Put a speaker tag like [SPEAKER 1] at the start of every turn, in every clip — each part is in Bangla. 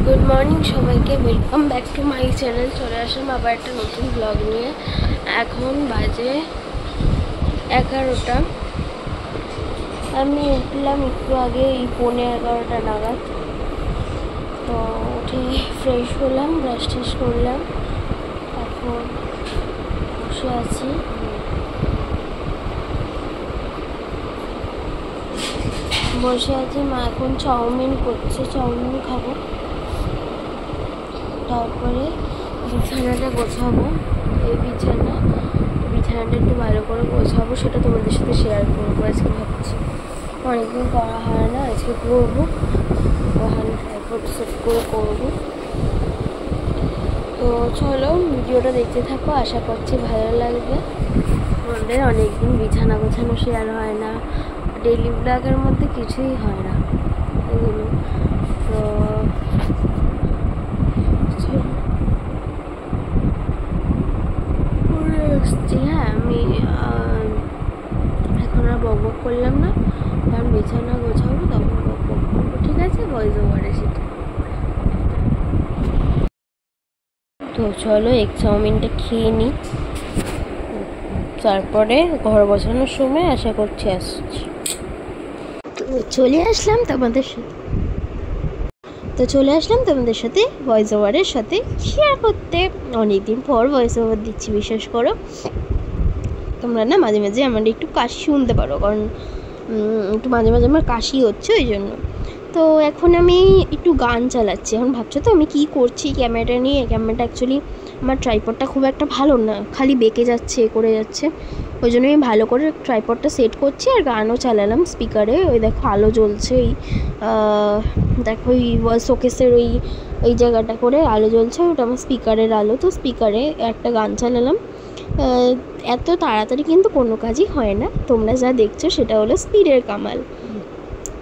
[SPEAKER 1] গুড মর্নিং সবাইকে, welcome back to my channel. চলে আসলাম আবার একটা নতুন ব্লগ নিয়ে। এখন বাজে 11টা। আমি উঠলাম একটু আগে, এই 11:15 নাগাদ। তো উঠে ফ্রেশ হলাম, ব্রাশ ট্রাশ করলাম, এখন বসে আছি। মা এখন চাউমিন করছে, চাউমিন খাবো। তারপরে বিছানাটা গোছাবো। এই বিছানাটা একটু ভালো করে গোছাবো, সেটা তোমাদের সাথে শেয়ার করবো। আজকে ভাবছি অনেকদিন করা হয় না, আজকে করবো। ওখানে ট্রাইপড সেট করে করবো। তো চলো ভিডিওটা দেখতে থাকো, আশা করছি ভালো লাগবে। আমাদের অনেকদিন বিছানা গোছানো শেয়ার হয় না, ডেইলি ব্লগের মধ্যে কিছুই হয় না এগুলো। তো হ্যাঁ, আমি এখন আর বক করলাম না, কারণ বিছানা গোছাবো তখন বক করবো। ঠিক আছে, ভয়েস ওভারে সেটা। তো চলো এক চাউমিনটা খেয়ে নিই, তারপরে ঘর বসানোর সময় আশা করছি আসছি। চলে আসলাম তোমাদের সাথে ভয়েস ওভারের সাথে শেয়ার করতে। অনেকদিন পর ভয়েস ওভার দিচ্ছি, বিশ্বাস করো। তোমরা না মাঝে মাঝে আমার একটু কাশি শুনতে পারো, কারণ একটু মাঝে মাঝে আমার কাশি হচ্ছে, ওই জন্য। তো এখন আমি একটু গান চালাচ্ছি। এখন ভাবছো তো আমি কী করছি ক্যামেরাটা নিয়ে। ক্যামেরাটা অ্যাকচুয়ালি আমার ট্রাইপডটা খুব একটা ভালো না, খালি বেঁকে যাচ্ছে, করে যাচ্ছে। ওই জন্য আমি ভালো করে ট্রাইপডটা সেট করছি আর গানও চালালাম স্পিকারে। ওই দেখো আলো জ্বলছে, দেখো ওই শোকেসের ওই জায়গাটা করে আলো জ্বলছে, ওটা আমার স্পিকারের আলো। তো স্পিকারে একটা গান চালালাম। এত তাড়াতাড়ি কিন্তু কোনো কাজই হয় না, তোমরা যা দেখছো সেটা হলো স্পিডের কামাল।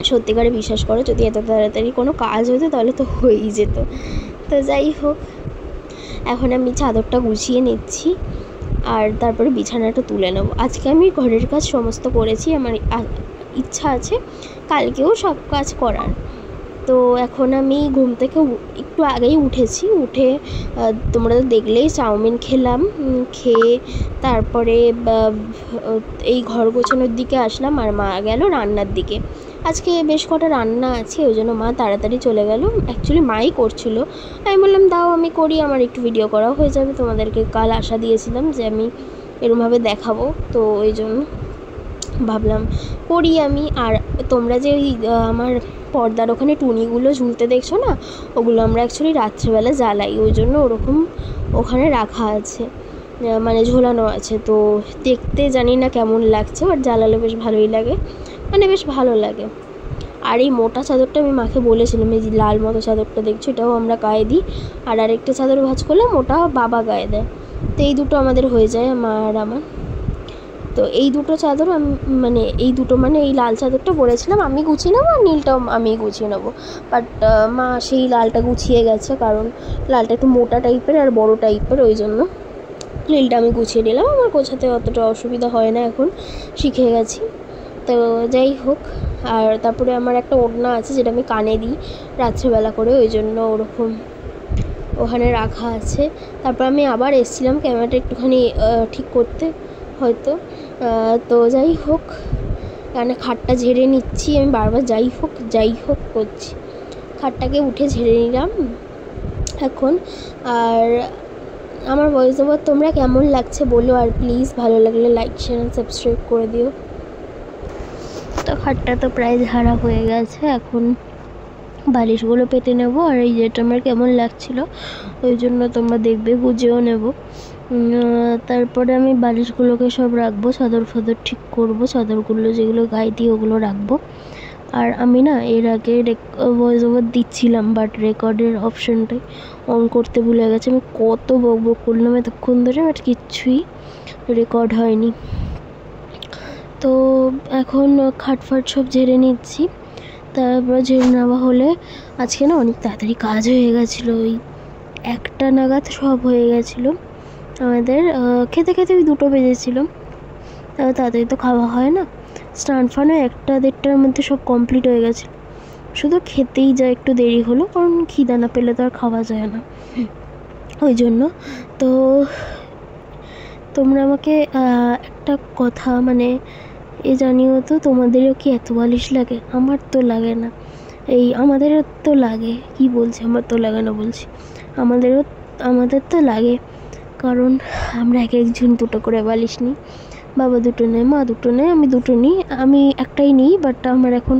[SPEAKER 1] সত্যিকারে বিশ্বাস করো, যদি এত তাড়াতাড়ি কোনো কাজ হতো তাহলে তো হয়েই যেত। তো যাই হোক, এখন আমি চাদরটা গুছিয়ে নিচ্ছি আর তারপরে বিছানাটা তুলে নেবো। আজকে আমি ঘরের কাজ সমস্ত করেছি, আমার ইচ্ছা আছে কালকেও সব কাজ করার। তো এখন আমি ঘুম থেকে একটু আগেই উঠেছি, উঠে তোমরা তো দেখলেই চাউমিন খেলাম। খেয়ে তারপরে এই ঘর গোছানোর দিকে আসলাম, আর মা গেল রান্নার দিকে। আজকে বেশ কটা রান্না আছে, ওই জন্য মা তাড়াতাড়ি চলে গেল। অ্যাকচুয়ালি মাই করছিল, আমি বললাম দাও আমি করি, আমার একটু ভিডিও করাও হয়ে যাবে। তোমাদেরকে কাল আশা দিয়েছিলাম যে আমি এরমভাবে দেখাবো, তো ওই জন্য ভাবলাম করি আমি। আর তোমরা যে ওই আমার পর্দার ওখানে টুনিগুলো ঝুলতে দেখছো না, ওগুলো আমরা অ্যাকচুয়ালি রাত্রেবেলা জ্বালাই, ওই জন্য ওরকম ওখানে রাখা আছে, মানে ঝোলানো আছে। তো দেখতে জানি না কেমন লাগছে, বাট জ্বালালে বেশ ভালোই লাগে, মানে বেশ ভালো লাগে। আর এই মোটা চাদরটা আমি মাকে বলেছিলাম, এই যে লাল মতো চাদরটা দেখছো, এটাও আমরা গায়ে দিই। আর আরেকটা চাদর ভাঁজ করলে ওটা বাবা গায়ে দেয়। তো এই দুটো আমাদের হয়ে যায়, মা আর আমার। তো এই দুটো চাদর মানে এই লাল চাদরটা পরেছিলাম আমি গুছিয়ে নেবো, আর নীলটাও আমি গুছিয়ে নেবো। বাট মা সেই লালটা গুছিয়ে গেছে, কারণ লালটা একটু মোটা টাইপের আর বড় টাইপের, ওই জন্য নীলটা আমি গুছিয়ে নিলাম। আমার গোছাতে অতটা অসুবিধা হয় না, এখন শিখে গেছি। তো যাই হোক, আর তারপরে আমার একটা ওড়না আছে যেটা আমি কানে দিই রাত্রেবেলা করে, ওই জন্য ওরকম ওখানে রাখা আছে। তারপর আমি আবার এসেছিলাম ক্যামেরাটা একটুখানি ঠিক করতে হয়তো। তো যাই হোক, কারণ খাটটা ঝেড়ে নিচ্ছি আমি, বারবার যাই হোক করছি। খাটটাকে উঠে ঝেড়ে নিলাম এখন। আর আমার ভয়েস ওভার তোমরা কেমন লাগছে বলো, আর প্লিজ ভালো লাগলে লাইক শেয়ার আর সাবস্ক্রাইব করে দিও। তো খাটটা তো প্রায় ঝাড়া হয়ে গেছে, এখন বালিশগুলো পেতে নেব। আর এই যেটা আমার কেমন লাগছিল ওই জন্য তোমরা দেখবে, বুঝেও নেব। তারপরে আমি বালিশগুলোকে সব রাখবো, চাদর ফাদর ঠিক করবো, চাদরগুলো যেগুলো গায়ে দিই ওগুলো রাখবো। আর আমি না এর আগে ভয়েস ওভার দিচ্ছিলাম, বাট রেকর্ডের অপশানটাই অন করতে ভুলে গেছে। আমি কত বক করলাম এতক্ষণ ধরে, বাট কিচ্ছুই রেকর্ড হয়নি। তো এখন খাটফাট সব ঝেড়ে নিচ্ছি। তারপর ঝেড়ে নেওয়া হলে আজকে না অনেক তাড়াতাড়ি কাজ হয়ে গেছিলো, ওই 1টা নাগাদ সব হয়ে গেছিলো আমাদের। খেতে খেতে ওই 2টো বেজেছিলো, তাড়াতাড়ি তো খাওয়া হয় না। স্নান ফানও 1টা 1:30টার মধ্যে সব কমপ্লিট হয়ে গেছিলো। শুধু খেতেই যায় একটু দেরি হলো, কারণ খিদা না পেলে তো আর খাওয়া যায় না, ওই জন্য। তো তোমরা আমাকে একটা কথা মানে এ জানিও তো, তোমাদেরও কি এত বালিশ লাগে? আমার তো লাগে না। আমাদেরও তো লাগে, কি বলছি, আমার তো লাগে না বলছি, আমাদের তো লাগে, কারণ আমরা এক একজন দুটো করে বালিশ নিই। বাবা দুটো নেয়, মা দুটো নেয়, আমি দুটো নিই। আমি একটাই নিই, বাট আমার এখন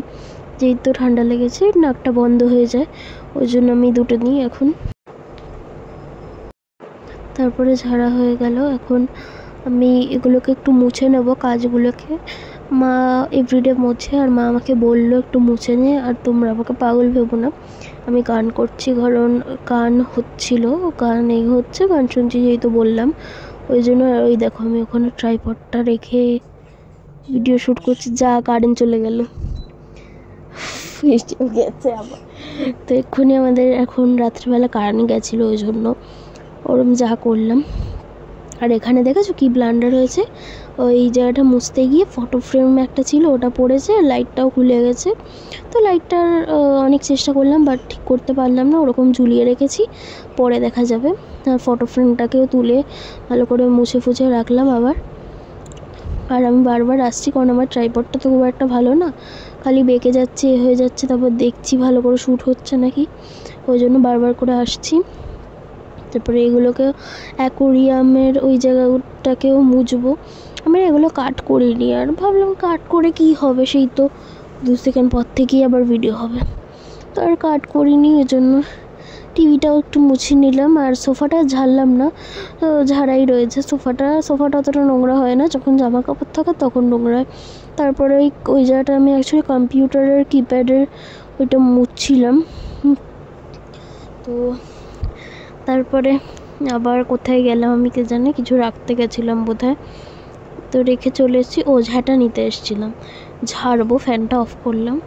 [SPEAKER 1] যেহেতু ঠান্ডা লেগেছে, নাকটা বন্ধ হয়ে যায়, ওই জন্য আমি দুটো নিই এখন। তারপরে ঝাড়া হয়ে গেল, এখন আমি এগুলোকে একটু মুছে নেব, কাজগুলোকে। মা এভরিডে মোছে, আর মা আমাকে বললো একটু মুছে নে। আর তোমরা আমাকে পাগল ভেবো না, আমি গান করছি, কারণ গান হচ্ছিল, গান হচ্ছে, গান শুনছি যেহেতু বললাম, ওই জন্য। ওই দেখো আমি ওখানে ট্রাইপডটা রেখে ভিডিও শ্যুট করছি। যা কারেন্ট চলে গেল, গেছে আবার। তো এক্ষুনি আমাদের এখন রাত্রিবেলা কারেন্ট গেছিলো, ওই জন্য ওরম যা করলাম। আর এখানে দেখেছো কি ব্লান্ডার হয়েছে, ওই জায়গাটা মুছতে গিয়ে ফটো ফ্রেম একটা ছিল, ওটা পড়েছে, লাইটটাও খুলে গেছে। তো লাইটটার অনেক চেষ্টা করলাম, বাট ঠিক করতে পারলাম না, ওরকম ঝুলিয়ে রেখেছি, পরে দেখা যাবে। আর ফটো ফ্রেমটাকেও তুলে ভালো করে মুছে ফুছে রাখলাম আবার। আর আমি বারবার আসছি, কারণ আমার ট্রাইপডটা তো খুব একটা ভালো না, খালি বেঁকে যাচ্ছে, এ হয়ে যাচ্ছে, তারপর দেখছি ভালো করে শ্যুট হচ্ছে নাকি, ওই জন্য বারবার করে আসছি। তারপরে এগুলোকে অ্যাকোরিয়ামের ওই জায়গাটাকেও মুছবো। আমি এগুলো কাট করিনি, আর ভাবলাম কাট করে কি হবে, সেই তো 2 সেকেন্ড পর থেকেই আবার ভিডিও হবে, তো আর কাট করিনি, ওই জন্য। টিভিটাও একটু মুছে নিলাম, আর সোফাটা ঝাড়লাম না, ঝাড়াই রয়েছে। সোফাটা অতটা নোংরা হয় না, যখন জামা কাপড় থাকে তখন নোংরা হয়। তারপরে ওই জায়গাটা আমি অ্যাকচুয়ালি কম্পিউটারের কিপ্যাডের ওইটা মুছছিলাম। তো তারপরে আবার কোথায় গেলাম আমি কে জানে, কিছু রাখতে গেছিলাম বোধহয়, তো রেখে চলে এসেছি। ঝাঁটা নিতে এসেছিলাম, ঝাড়বো, ফ্যানটা অফ করলাম,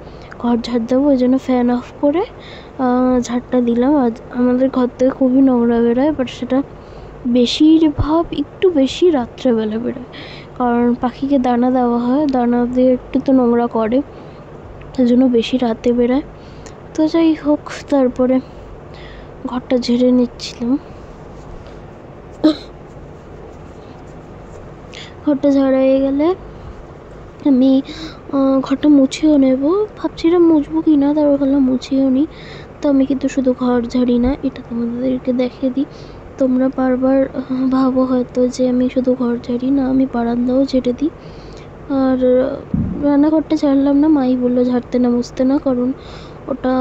[SPEAKER 1] ঘর ঝাড় দেবো, ওই জন্য ফ্যান অফ করে ঝাড়টা দিলাম। আর আমাদের ঘর থেকে খুবই নোংরা বেরোয়, বাট সেটা একটু বেশি রাত্রেবেলা বেরোয়, কারণ পাখিকে দানা দেওয়া হয়, দানা দিয়ে একটু তো নোংরা করে, তার জন্য বেশি রাতে বেরোয়। তো যাই হোক, তারপরে ঘরটা ঝেড়ে নিচ্ছিলাম। ঘরটা ঝাড়া হয়ে গেলে আমি ঘরটা মুছেও নেব, ভাবছিলাম মুছবো কি না, তারপর ভাবলাম মুছেও নিই। তো আমি কিন্তু শুধু ঘর ঝাড়ি না, এটা তোমাদেরকে দেখিয়ে দিই। তোমরা বারবার ভাবো হয়তো যে আমি শুধু ঘর ঝাড়ি না, আমি বারান্দাও ঝেড়ে দিই। আর রান্নাঘরটা ঝাড়লাম না, মাই বললো ঝাড়তে না, মুছতে না, কারণ ওটা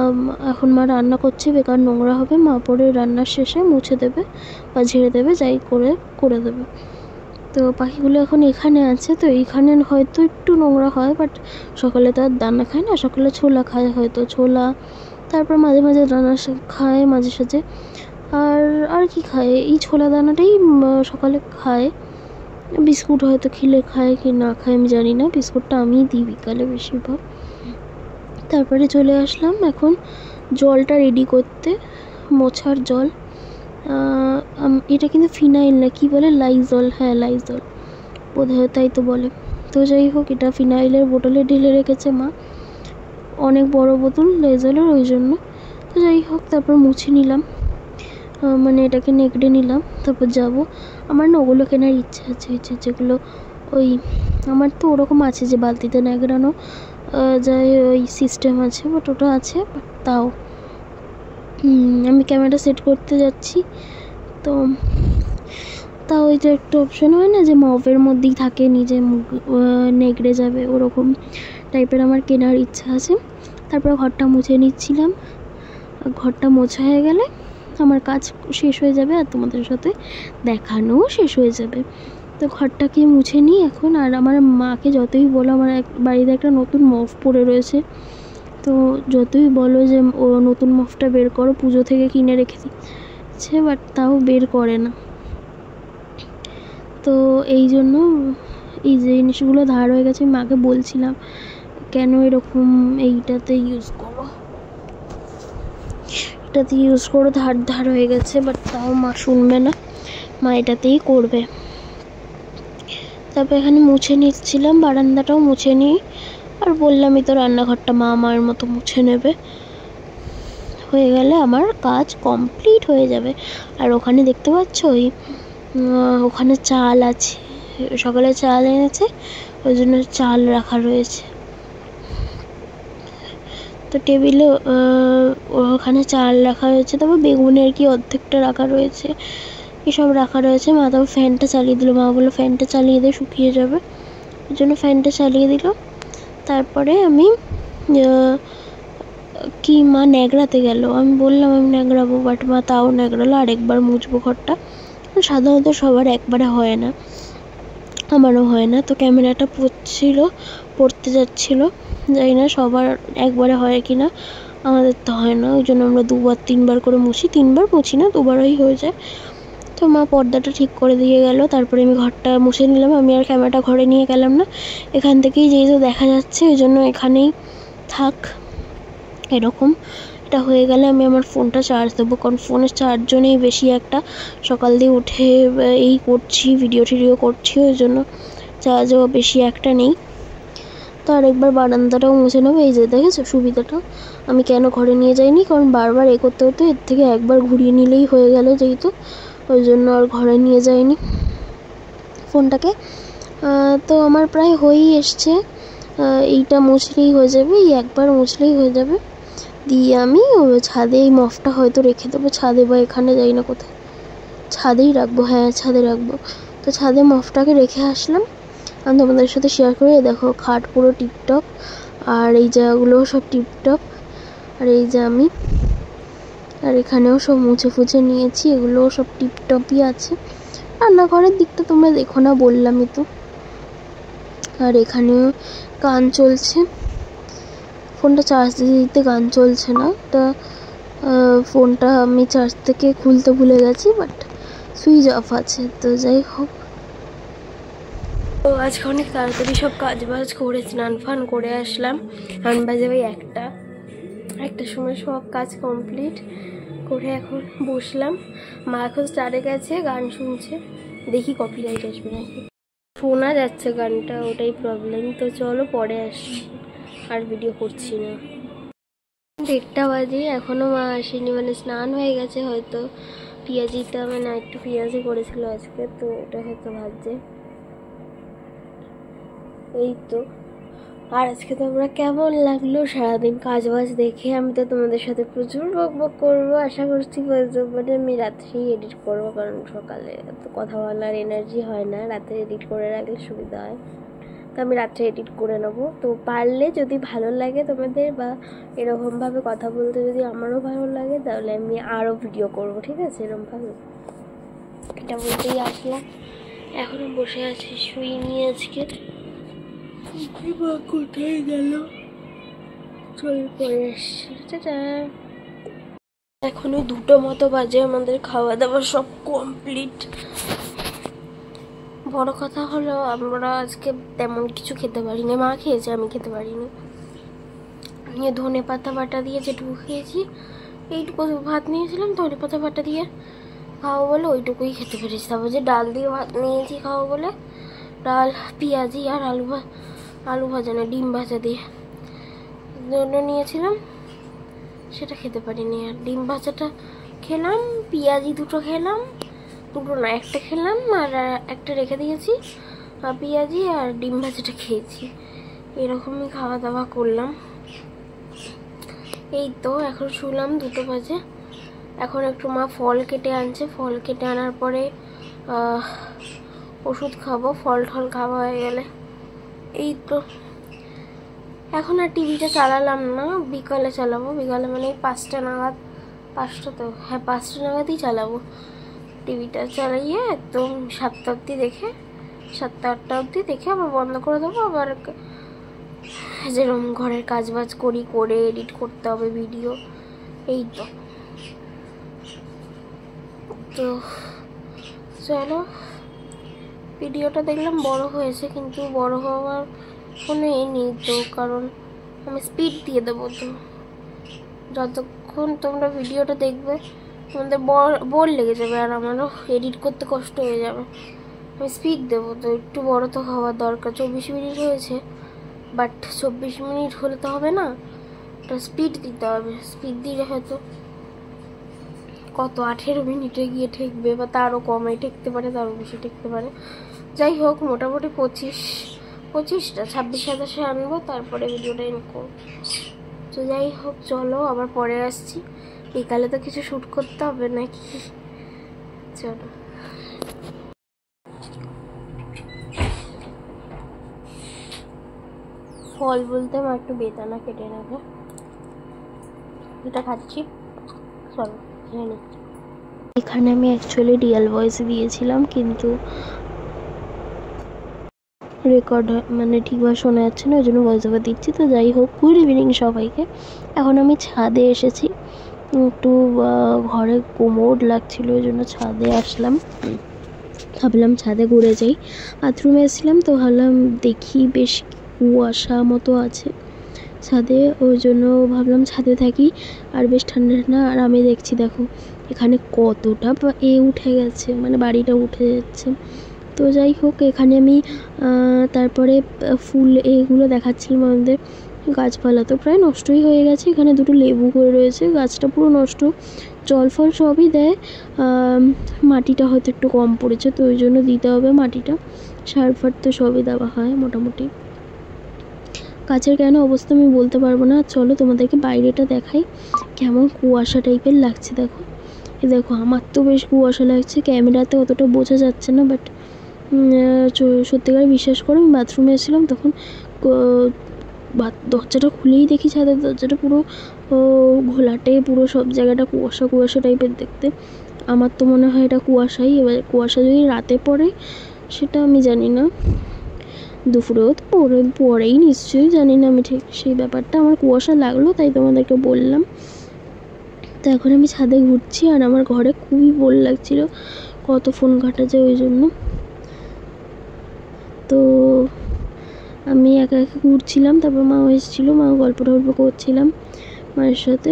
[SPEAKER 1] এখন মা রান্না করছে, বেকার নোংরা হবে, মা পরে রান্নার শেষে মুছে দেবে বা ঝেড়ে দেবে, যাই করে দেবে। তো পাখিগুলো এখন এখানে আছে, তো এইখানে হয়তো একটু নোংরা হয়, বাট সকালে তো আর দানা খায় না, সকালে ছোলা খায়, হয়তো ছোলা, তারপর মাঝে মাঝে দানা খায় মাঝে সাঝে, আর কি খায়, এই ছোলা দানাটাই সকালে খায়। বিস্কুট হয়তো খেলে খায় কি না খায় আমি জানি না, বিস্কুটটা আমিই দিই বিকালে বেশিরভাগ। তারপরে চলে আসলাম এখন জলটা রেডি করতে, মোছার জল। এটা কিন্তু ফিনাইল না, কি বলে, লাইজল, হ্যাঁ লাইজল বোধহয়, তাই তো বলে। তো যাই হোক, এটা ফিনাইলের বোতলে ঢেলে রেখেছে মা, অনেক বড় বোতল লাইজলের, ওই জন্য। তো যাই হোক, তারপর মুছে নিলাম, মানে এটাকে নেকড়ে নিলাম, তারপর যাব। আমার না ওগুলো কেনার ইচ্ছা আছে, যেগুলো ওই আমার তো ওরকম আছে যে বালতিতে নেকড়ানো যায়, ওই সিস্টেম আছে, বাট ওটা আছে, বাট তাও আমি ক্যামেরা সেট করতে যাচ্ছি, তো তাও ওই যে একটা অপশন হয় না যে মফের মধ্যেই থাকে, নিজে নেকড়ে যাবে, ওরকম টাইপের আমার কেনার ইচ্ছা আছে। তারপর ঘরটা মুছে নিচ্ছিলাম, ঘরটা মোছা হয়ে গেলে আমার কাজ শেষ হয়ে যাবে, আর তোমাদের সাথে দেখানোও শেষ হয়ে যাবে। তো ঘরটাকে মুছে নিই এখন। আর আমার মাকে যতই বলো, আমার বাড়িতে একটা নতুন মফ পড়ে রয়েছে, তো যতই বলো যে ও নতুন মফটা বের করো, পুজো থেকে কিনে রেখে দিচ্ছে, বাট তাও বের করে না। তো এই জন্য এই যে জিনিসগুলো ধার হয়ে গেছে, মাকে বলছিলাম কেন এরকম এইটাতে ইউজ করো, এটাতে ইউজ করো, ধার হয়ে গেছে, বাট তাও মা শুনবে না, মা এটাতেই করবে। তারপর এখানে মুছে নিচ্ছিলাম, বারান্দাটাও মুছে নিই, আর বললামই তো রান্নাঘরটা মা মায়ের মতো মুছে নেবে, হয়ে গেলে আমার কাজ কমপ্লিট হয়ে যাবে। আর ওখানে দেখতে পাচ্ছ ওখানে চাল আছে, সকালে চাল এনেছে, ওই জন্য চাল রাখা রয়েছে। তো টেবিলে ওখানে চাল রাখা রয়েছে, তারপর বেগুনের কি অর্ধেকটা রাখা রয়েছে, এসব রাখা রয়েছে। মা তারপর ফ্যানটা চালিয়ে দিল, মা বললো ফ্যানটা চালিয়ে দিয়ে শুকিয়ে যাবে, ওই জন্য ফ্যানটা চালিয়ে দিল। তারপরে আমি কি মা ন্যাকড়াতে গেল, আমি বললাম আমি ন্যাকড়াবো, বাট মা তাও ন্যাকড়ালো। আরেকবার মুছবো ঘরটা, সাধারণত সবার একবারে হয় না, আমারও হয় না। তো ক্যামেরাটা পড়তে যাচ্ছিলো, জানি না সবার একবারে হয় কি না, আমাদের তো হয় না, ওই জন্য আমরা 2-3 বার করে মুছি। 3 বার মুছি না, 2বারই হয়ে যায়। তো মা পর্দাটা ঠিক করে দিয়ে গেল, তারপরে আমি ঘরটা মুছে নিলাম। আমি আর ক্যামেরাটা ঘরে নিয়ে গেলাম না, এখান থেকেই যেহেতু দেখা যাচ্ছে ওই জন্য এখানেই থাক। এরকম এটা হয়ে গেলে আমি আমার ফোনটা চার্জ দেবো, কারণ ফোনের চার্জও নেই বেশি একটা, সকাল দিয়ে উঠে এই করছি, ভিডিও টিডিও করছি, ওই জন্য চার্জও বেশি একটা নেই। তো আরেকবার বারান্দাটাও মুছে নেবো। এই যে দেখেছো সুবিধাটা, আমি কেন ঘরে নিয়ে যাইনি, কারণ বারবার এ করতে হতো, এর থেকে একবার ঘুরিয়ে নিলেই হয়ে গেল যেহেতু, ওই জন্য আর ঘরে নিয়ে যাইনি ফোনটাকে। তো আমার প্রায় হয়েই এসছে, এইটা মুছলেই হয়ে যাবে, এই একবার মুছলেই হয়ে যাবে। দিয়ে আমি ছাদে এই মফটা হয়তো রেখে দেবো ছাদে, বা এখানে যাই না কোথায়, ছাদেই রাখবো, হ্যাঁ ছাদে রাখবো। তো ছাদে মফটাকে রেখে আসলাম, আমি তোমাদের সাথে শেয়ার করে। দেখো খাট পুরো টিপটপ, আর এই জায়গাগুলোও সব টিপটপ, আর এই যে আমি, আর এখানেও সব মুছে ফুছে নিয়েছি, এগুলোও সব টিপটপই আছে। রান্নাঘরের দিকটা তোমরা দেখো না, বললামই তো। আর এখানেও গান চলছে, ফোনটা চার্জ দিতে গান চলছে না, তা ফোনটা আমি চার্জ থেকে খুলতে ভুলে গেছি, বাট সুইচ অফ আছে। তো যাই হোক, তো আজকে অনেক তাড়াতাড়ি সব কাজ বাজ করে স্নান ফান করে আসলাম। এখন বাজে ওই 1টার সময় সব কাজ কমপ্লিট করে এখন বসলাম। মা এখন স্টারে গেছে, গান শুনছে, দেখি কপিরাইট আসবে নাকি। শোনা যাচ্ছে গানটা, ওটাই প্রবলেম। তো চলো পরে আসছি, আর ভিডিও করছি না। 1টা বাজে, এখনও মা আসেনি, মানে স্নান হয়ে গেছে হয়তো। পেঁয়াজিটা মানে একটু পেঁয়াজি করেছিল আজকে, তো ওটা হয়তো ভাজছে, এই তো। আর আজকে তোমরা কেমন লাগলো সারাদিন কাজ বাজ দেখে? আমি তো তোমাদের সাথে প্রচুর বকবক করবো, আশা করছি মানে আমি রাত্রেই এডিট করবো, কারণ সকালে এত কথা বলার এনার্জি হয় না, রাতে এডিট করে রাখলে সুবিধা হয়। তো আমি রাত্রে এডিট করে নেবো। তো পারলে যদি ভালো লাগে তোমাদের, বা এরকমভাবে কথা বলতে যদি আমারও ভালো লাগে, তাহলে আমি আরও ভিডিও করব, ঠিক আছে? এরকমভাবে এটা বলতেই আসলাম। এখনও বসে আছি, শুইনি আজকে। কোথায় গেল, চলে পড়ে এসছে। এখন ওই 2টো মতো বাজে, আমাদের খাওয়া দাওয়া সব কমপ্লিট। বড় কথা হলো আমরা আজকে তেমন কিছু খেতে পারিনি, মা খেয়েছে, আমি খেতে পারিনি। নিয়ে ধনে পাতা বাটা দিয়ে যেটুকু খেয়েছি, এইটুকু ভাত নিয়েছিলাম, ধনে পাতা বাটা দিয়ে খাওয়া বলে ওইটুকুই খেতে পেরেছি। তারপর যে ডাল দিয়ে ভাত নিয়েছি খাওয়া বলে, ডাল পেঁয়াজি আর আলু ভাজা না ডিম ভাজা দিয়ে জন্য নিয়েছিলাম, সেটা খেতে পারিনি। আর ডিম ভাজাটা খেলাম, পেঁয়াজি 2টো খেলাম, 2টো না 1টা খেলাম, আর 1টা রেখে দিয়েছি। আর পেঁয়াজি আর ডিম ভাজাটা খেয়েছি, এরকমই খাওয়া দাওয়া করলাম। এই তো এখন শুলাম, 2টো বাজে। এখন একটু মা ফল কেটে আনছে, ফল কেটে আনার পরে ওষুধ খাবো, ফল টল খাওয়া হয়ে গেলে। এই তো এখন আর টিভিটা চালালাম না, বিকালে চালাবো। বিকালে মানে 5টা নাগাদ, 5টা তো, হ্যাঁ 5টা নাগাদই চালাবো। টিভিটা চালাইয়ে একদম 7টা অবধি দেখে, 7টা-8টা অবধি দেখে আবার বন্ধ করে দেবো। আবার যেরকম ঘরের কাজ বাজ করে এডিট করতে হবে ভিডিও। এই তো চলো, ভিডিওটা দেখলাম বড় হয়েছে, কিন্তু বড় হওয়ার কোনো নেই তো, কারণ আমি স্পিড দিয়ে দেবো। তো যতক্ষণ তোমরা ভিডিওটা দেখবে তোমাদের বোর লেগে যাবে, আর আমারও এডিট করতে কষ্ট হয়ে যাবে। আমি স্পিড দেবো, তো একটু বড় তো হওয়ার দরকার। 24 মিনিট হয়েছে, বাট 24 মিনিট হলে তো হবে না, ওটা স্পিড দিতে হবে। স্পিড দিলে হয়তো কত 18 মিনিটে গিয়ে ঠেকবে, বা তারও কমে ঠেকতে পারে, তারও বেশি ঠেকতে পারে। যাই হোক, মোটামুটি 25টা 26,000 আনবো, তারপরে ভিডিওটা এন্ড করবো। তো যাই হোক, চলো আবার পরে আসছি। বিকালে তো কিছু শ্যুট করতে হবে নাকি, চলো। ফল বলতে আমার একটু বেদানা কেটে নেবে, এটা খাচ্ছি, চলো খেয়ে নিচ্ছি। এখানে আমি অ্যাকচুয়ালি রিয়েল ভয়েস দিয়েছিলাম, কিন্তু রেকর্ড মানে ঠিকভাবে শোনা যাচ্ছে না, ওই জন্য ভয়েস ওভার দিচ্ছি। তো যাই হোক, গুড ইভিনিং সবাইকে। এখন আমি ছাদে এসেছি, একটু ঘরে কোমোড লাগছিল, ওই জন্য ছাদে আসলাম। ভাবলাম ছাদে ঘুরে যাই। বাথরুমে এসেছিলাম তো ভাবলাম দেখি, বেশ কুয়াশা মতো আছে ছাদে, ওই জন্য ভাবলাম ছাদে থাকি, আর বেশ ঠান্ডা ঠান্ডা। আর আমি দেখছি, দেখো এখানে কতটা উঠে গেছে, মানে বাড়িটা উঠে যাচ্ছে। তো যাই হোক, এখানে আমি তারপরে ফুল এগুলো দেখাচ্ছিলাম। আমাদের গাছপালা তো প্রায় নষ্টই হয়ে গেছে। এখানে দুটো লেবু হয়ে রয়েছে, গাছটা পুরো নষ্ট, জল ফল সবই দেয়, মাটিটা হয়তো একটু কম পড়েছে, তো ওই জন্য দিতে হবে মাটিটা। সার ফার তো সবই দেওয়া হয় মোটামুটি। গাছের কেন অবস্থা আমি বলতে পারবো না। চলো তোমাদেরকে বাইরেটা দেখাই, কেমন কুয়াশা টাইপের লাগছে। দেখো দেখো, আমার তো বেশ কুয়াশা লাগছে, ক্যামেরাতে অতটা বোঝা যাচ্ছে না, বাট সত্যিকার বিশ্বাস করো, আমি বাথরুমে এসেছিলাম, তখন দরজাটা খুলেই দেখি ছাদের দরজাটা পুরো ঘোলাটে, পুরো সব জায়গাটা কুয়াশা কুয়াশা টাইপের দেখতে। আমার তো মনে হয় এটা কুয়াশাই। এবার কুয়াশা যদি রাতে পড়ে সেটা আমি জানি না, দুপুরেও তো পরেই নিশ্চয়ই, জানি না আমি ঠিক সেই ব্যাপারটা। আমার কুয়াশা লাগলো তাই তোমাদেরকে বললাম। তো এখন আমি ছাদে ঘুরছি, আর আমার ঘরে খুবই বোর লাগছিল, কত ফোন ঘাটা যায় ওই জন্য। তো আমি একা একা ঘুরছিলাম, তারপর মাও এসেছিলো, মা গল্প টল্প করছিলাম মায়ের সাথে।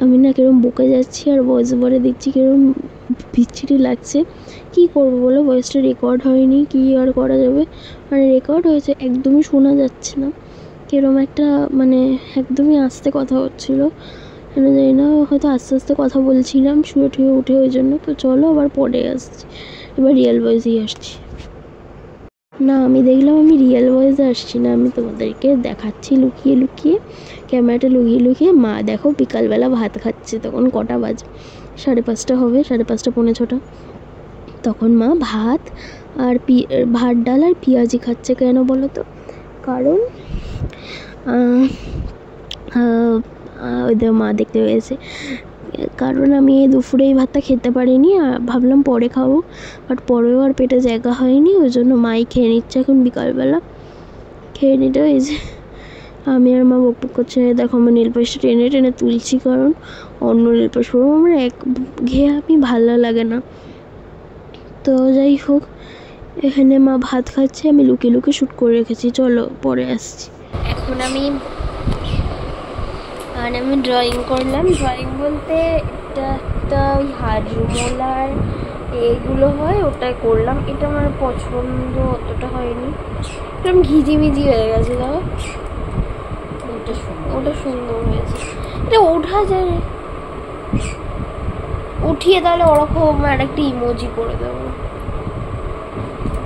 [SPEAKER 1] আমি না কিরম বকে যাচ্ছি, আর ভয়েস ওভারে দিচ্ছি, কিরম বিচ্ছিরি লাগছে। কী করবো বলো, ভয়েসটা রেকর্ড হয়নি, কী আর করা যাবে। মানে রেকর্ড হয়েছে, একদমই শোনা যাচ্ছে না, কিরম একটা মানে একদমই আস্তে কথা হচ্ছিলো, কেন জানি না, হয়তো আস্তে আস্তে কথা বলছিলাম শুয়ে ঠুয়ে উঠে, ওই জন্য। তো চলো আবার পরে আসছি, এবার রিয়েল ভয়েসেই আসছি। না, আমি দেখলাম আমি রিয়েল ভয়েসে আসছি না, আমি তোমাদেরকে দেখাচ্ছি লুকিয়ে লুকিয়ে, ক্যামেরাটা লুকিয়ে লুকিয়ে। মা দেখো বিকালবেলা ভাত খাচ্ছে, তখন কটা বাজে, 5:30 হবে, 5:30 পৌনে 6টা। তখন মা ভাত আর ভাত ডাল আর পেঁয়াজি খাচ্ছে। কেন বলো তো, কারণ ওদের মা দেখতে পেয়েছে, কারণ আমি দুপুরে এই ভাতটা খেতে পারিনি, ভাবলাম পরে খাবো, বাট পরেও আর পেটে জায়গা হয়নি, ওই জন্য মাই খেয়ে নিচ্ছে এখন বিকালবেলা। খেয়ে নিতে, এই যে আমি আর মা বকবক করছে। দেখো আমার নীল পাশটা টেনে টেনে তুলছি, কারণ অন্য নীল পাশ পরবো, আমার এক ঘেয়ে আমি ভালো লাগে না। তো যাই হোক, এখানে মা ভাত খাচ্ছে, আমি লুকিয়ে লুকিয়ে শ্যুট করে রেখেছি। চলো পরে আসছি। এখন আমি ড্রয়িং করলাম। ড্রয়িং বলতে এটা একটা ওই হাজমোলার এগুলো হয়, ওটাই করলাম। এটা আমার পছন্দ অতটা হয়নি, একদম ঘিজিমিজি হয়ে গেছে। দেখো ওটা সুন্দর হয়েছে, এটা ওঠা যায়, উঠিয়ে তাহলে ওরকম আর একটা ইমোজি করে দেবো,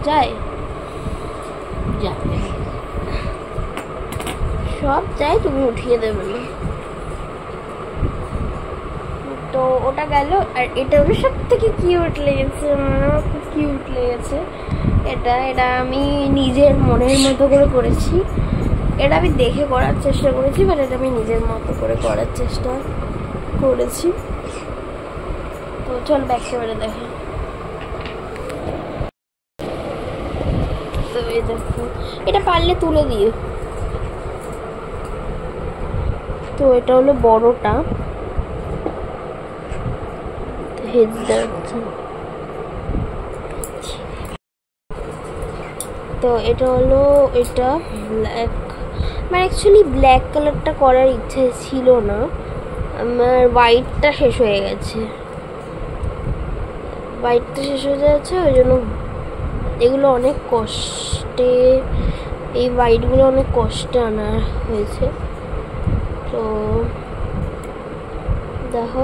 [SPEAKER 1] যায় সব যাই, তুমি উঠিয়ে দেবে না। তো ওটা গেল, আর এটা হলো সব থেকে কিউট লেগেছে, আমার খুব কিউট লেগেছে এটা আমি নিজের মনের মতো করে করেছি। এটা আমি দেখে করার চেষ্টা করেছি, বাট এটা আমি নিজের মতো করে করার চেষ্টা করেছি। তো চল ব্যাক ক্যামেরা দেখে। তো এই দেখো, এটা পারলে তুলে দিও। তো এটা হলো বড়টা, তো এটা হলো, এটা ব্ল্যাক, মানে অ্যাকচুয়ালি ব্ল্যাক কালারটা করার ইচ্ছা ছিল না আমার, হোয়াইটটা শেষ হয়ে গেছে, ওই জন্য এগুলো অনেক কষ্টে এই হোয়াইটগুলো অনেক কষ্টে আনা হয়েছে। তো দেখো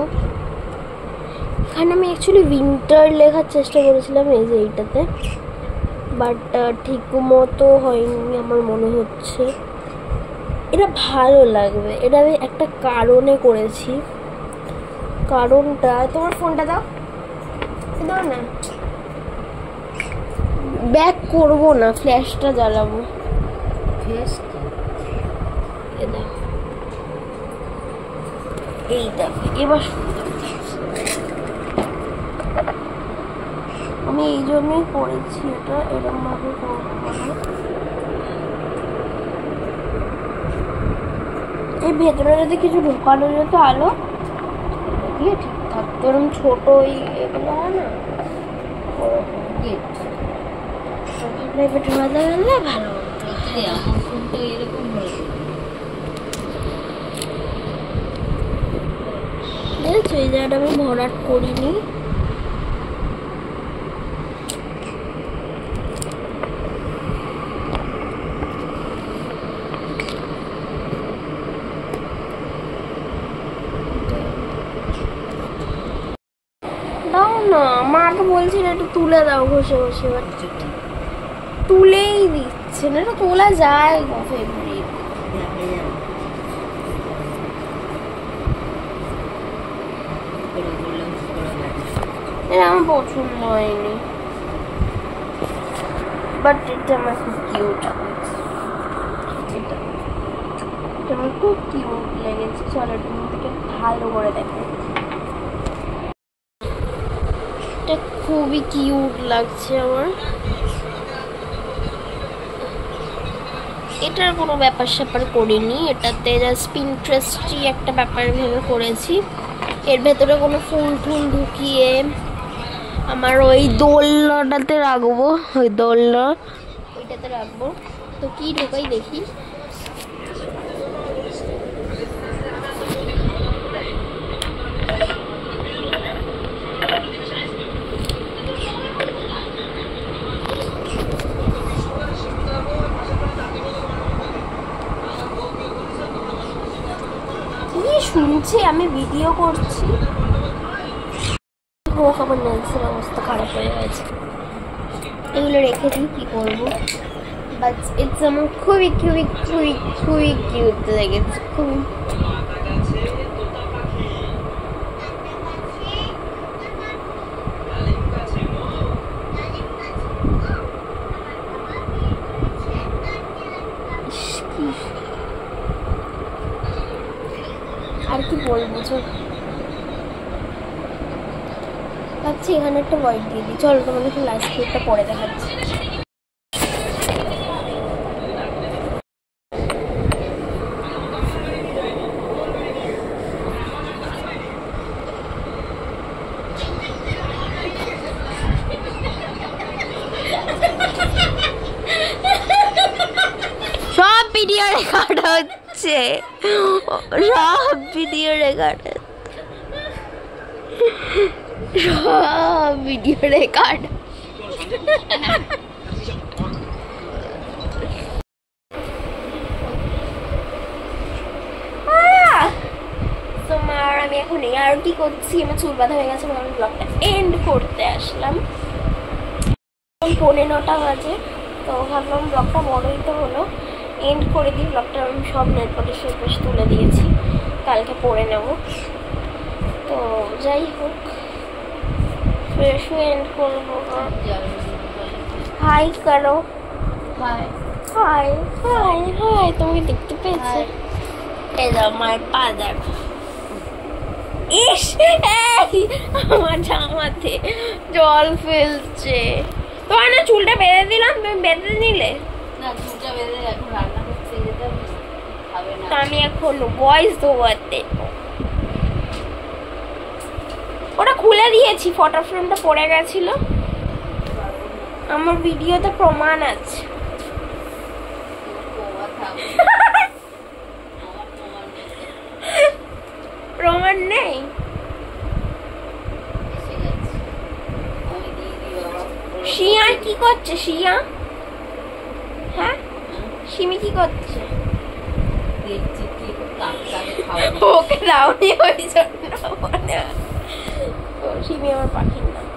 [SPEAKER 1] এখানে আমি অ্যাকচুয়ালি উইন্টার লেখার চেষ্টা করেছিলাম এই যে এইটাতে, বাট ঠিক মতো হয়নি আমার মনে হচ্ছে। এটা ভালো লাগবে, এটা আমি একটা কারণে করেছি। কারণটা, তোমার ফোনটা দাও, দাও না, ব্যাক করবো না, ফ্ল্যাশটা জ্বালাবো। এই দেখো এবার আমি এই জন্যই করেছি এটা, এরকম ভাবে করবো না। এই ভেতরে যদি কিছু ঢোকানো যেত আলো দিয়ে ঠিক থাকতো, এরকম ছোট এগুলো হয় না গেট, ঢোকাতে গেলে ভালো হতো। এরকম দেখছো এই জায়গাটা আমি ভরাট করিনি। দাও না, মাকে বলছি না একটু তুলে দাও ঘষে ঘষে, তুলেই দিচ্ছে না, এটা তোলা যায় গো ফেব্রিক। এটা আমার পছন্দ হয়নি, বাট এটা আমার খুব কিউট, এটা আমার খুব কিউট লেগেছে। চলো তোমাদেরকে ভালো করে দেখো, এটা খুবই কিউট লাগছে আমার। এটার কোনো ব্যাপার স্যাপার করিনি, এটাতে জাস্ট পিন্টারেস্টই একটা ব্যাপার ভেবে করেছি। এর ভেতরে কোনো ফুল টুল ঢুকিয়ে আমার ওই দোলনাটাতে রাখবো, ওই দোলনা ওইটাতে রাখবো। তো কি ঢোকাই দেখি, শুনছি আমি ভিডিও করছি, হোক আমার নেলসের অবস্থা খারাপ হয়ে গেছে। এগুলো রেখে দিই, কী করবো, বাট ইটস আমার খুবই খুবই খুবই খুবই কিউট লেগেছে, খুবই। আর কি বলবো, ভাবছি এখানে একটা হোয়াইট দিয়ে দিই। চলো তোমাদেরকে লাস্ট ক্লিপটা পরে দেখাচ্ছি। সব ভিডিও রেকর্ড হচ্ছে, সব ভিডিও রেকর্ড, সব ভিডিও রেকর্ড। তোমার আমি এখন আর কি করছি, আমার চুল বাঁধা হয়ে গেছে, আমি ব্লগটা এন্ড করতে আসলাম। 9:15 বাজে, তো ভাবলাম ব্লগটা বড়ই তো হলো, এন্ড করে দিই ব্লগটা। আমি সব নেল পলিশের বেশ তুলে দিয়েছি, কালকে পরে নেব। তো যাই হোক, ফ্রেশ হয়ে এন্ড করবো। হাই করো, হাই হাই হাই হাই, তোমাকে দেখতে পেয়েছে, এই যাও মায়ের পা দেখো। ইস, আমার জামাতে জল ফেলছে। তোমার না চুলটা বেঁধে দিলাম, তুমি বেঁধে নিলে না, চুলটা বেঁধে এখন রান্না করতে যেতে হবে না। আমি এখন ভয়েস ওভার দেবো, ওটা খুলে দিয়েছি, ফটো ফ্রেমটা পড়ে গেছিল, আমার ভিডিওতে প্রমাণ আছে। প্রমাণ নেই, শিয়া কি করছে? শিয়া, হ্যাঁ সিমি কি করছে? ওকে দাওনি ওই জন্য মনে হয়। তো সিমি আমার পাখির নাম।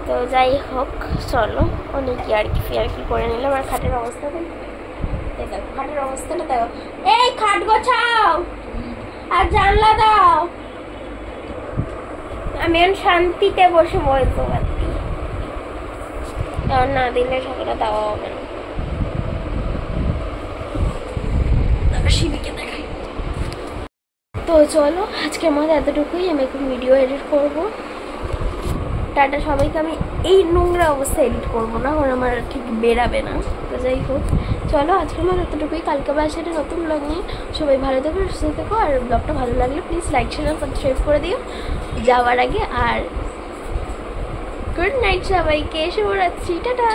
[SPEAKER 1] তো যাই হোক চলো, অনেক ইয়ার্কি করে নিলাম। আর খাটের অবস্থা দেখো, খাটের অবস্থাটা দেখো। এই খাট গোছাও আর জানলা দাও। আমি এখন শান্তিতে বসে বলতে পারছি, কারণ না দিলে সকালে দেওয়া হবে না। শিবিকে দেখাই। তো চলো আজকে আমাদের এতটুকুই। আমি এখন ভিডিও এডিট করবো। টাটা সবাইকে। আমি এই নোংরা অবস্থায় এডিট করবো না, কারণ আমার ঠিক বেরাবে না। তো যাই হোক চলো আজকে আমার এতটুকুই। কালকে আবার সেটা নতুন ব্লগ নিয়ে। সবাই ভালো থেকো, সুস্থ থেকো। আর ব্লগটা ভালো লাগলে প্লিজ লাইক শেয়ার সাবস্ক্রাইব করে দিও যাওয়ার আগে। আর গুড নাইট সবাইকে, শুভরাত্রি, টাটা।